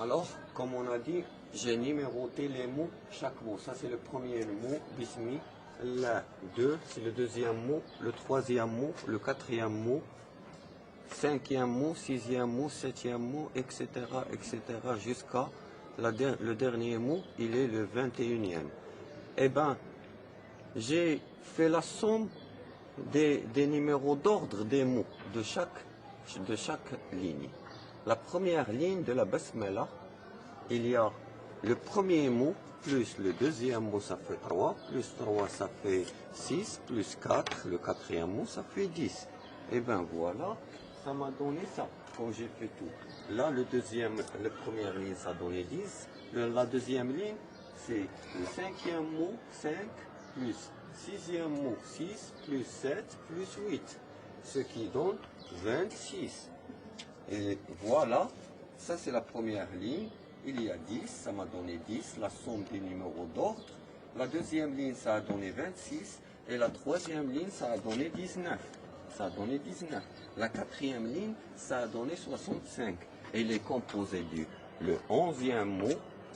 Alors, comme on a dit, j'ai numéroté les mots, chaque mot. Ça, c'est le premier mot, bismi. La 2, c'est le deuxième mot, le troisième mot, le quatrième mot, cinquième mot, sixième mot, septième mot, etc., etc., jusqu'à le dernier mot, il est le 21e. Eh bien, j'ai fait la somme des numéros d'ordre des mots de chaque ligne. La première ligne de la basmala, il y a le premier mot, plus le deuxième mot, ça fait 3, plus 3, ça fait 6, plus 4, le quatrième mot, ça fait 10. Et bien voilà, ça m'a donné ça, quand j'ai fait tout. Là, la première ligne, ça a donné 10. La deuxième ligne, c'est le cinquième mot, 5, plus sixième mot, 6, plus 7, plus 8. Ce qui donne 26. Et voilà, ça c'est la première ligne. Il y a 10, ça m'a donné 10, la somme des numéros d'ordre. La deuxième ligne, ça a donné 26. Et la troisième ligne, ça a donné 19. Ça a donné 19. La quatrième ligne, ça a donné 65. Et il est composé le 11e mot,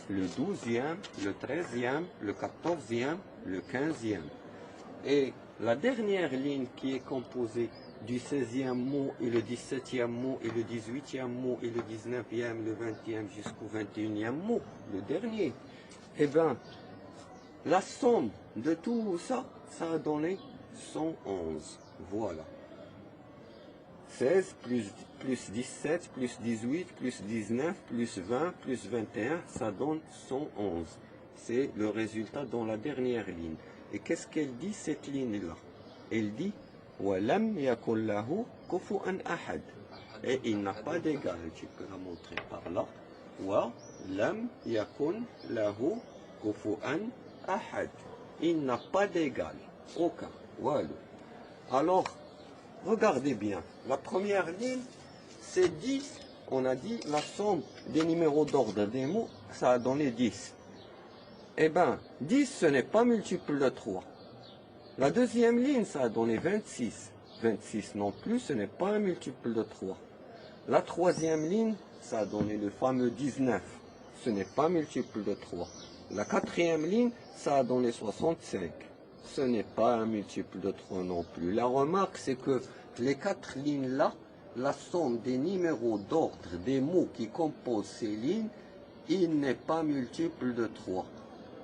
le 12e, le 13e, le 14e, le 15e. Et la dernière ligne qui est composée du 16e mot et le 17e mot et le 18e mot et le 19e, le 20e jusqu'au 21e mot, le dernier, eh bien, la somme de tout ça, ça a donné 111. Voilà. 16 plus 17 plus 18 plus 19 plus 20 plus 21, ça donne 111. C'est le résultat dans la dernière ligne. Et qu'est-ce qu'elle dit, cette ligne-là? Elle dit وَلَمْ يَكُنْ لَهُ كُفُوًا أَحَدٌ. Et il n'a pas d'égal. Tu peux la montrer par là. وَلَمْ يَكُنْ لَهُ كُفُوًا أَحَدٌ. Il n'a pas d'égal. Aucun. Voilà. Alors, regardez bien. La première ligne, c'est 10. On a dit la somme des numéros d'ordre des mots, ça a donné 10. Eh bien, 10, ce n'est pas multiple de 3. La deuxième ligne, ça a donné 26. 26 non plus, ce n'est pas un multiple de 3. La troisième ligne, ça a donné le fameux 19. Ce n'est pas multiple de 3. La quatrième ligne, ça a donné 65. Ce n'est pas un multiple de 3 non plus. La remarque, c'est que les 4 lignes-là, la somme des numéros d'ordre des mots qui composent ces lignes, il n'est pas multiple de 3.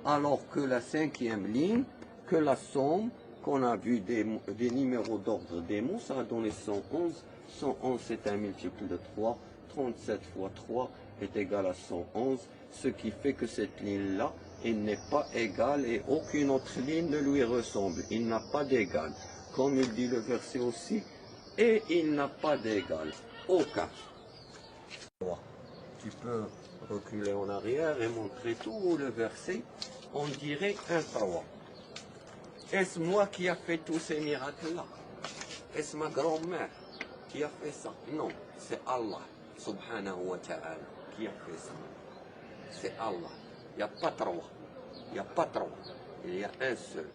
Alors que la cinquième ligne, que la somme qu'on a vu des numéros d'ordre des mots, ça a donné 111. 111, c'est un multiple de 3. 37 fois 3 est égal à 111, ce qui fait que cette ligne-là, elle n'est pas égale et aucune autre ligne ne lui ressemble. Il n'a pas d'égal. Comme il dit le verset aussi, et il n'a pas d'égal. Aucun. Tu peux reculer en arrière et montrer tout le verset. On dirait un tawa. Est-ce moi qui a fait tous ces miracles-là? Est-ce ma grand-mère qui a fait ça? Non, c'est Allah, subhanahu wa ta'ala, qui a fait ça. C'est Allah. Il n'y a pas trois. Il n'y a pas trois. Il y a un seul.